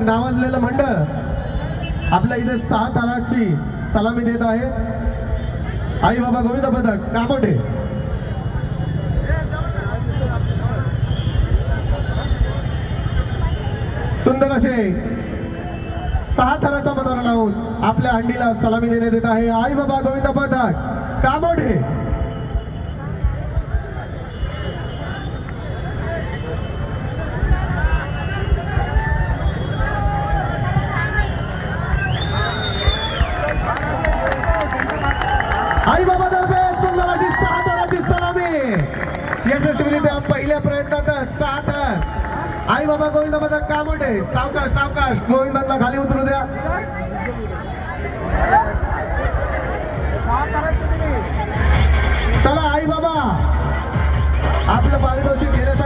नावाजलेलं मंडळ आपल्या इथे 6 तालाची सलामी देत आहे। आई बाबा गोविंद पथक कामोठे सुंदर असे 6 थराचा मनोरा लावून आपल्या हंडीला सलामी देण्यात येत आहे। आई बाबा गोविंद पथक कामोठे आई बाबा तर्फे सुंदर अशी 6 थराची सलामी यशस्वीरित्या पहिल्या प्रयत्नातच 6 थर। आई बाबा गोविंद पथक कामोठे सावकाश सावकाश गोविंदांना खाली उतरू द्या। चला आई बाबा आपलं पारितोषिक घेण्यासाठी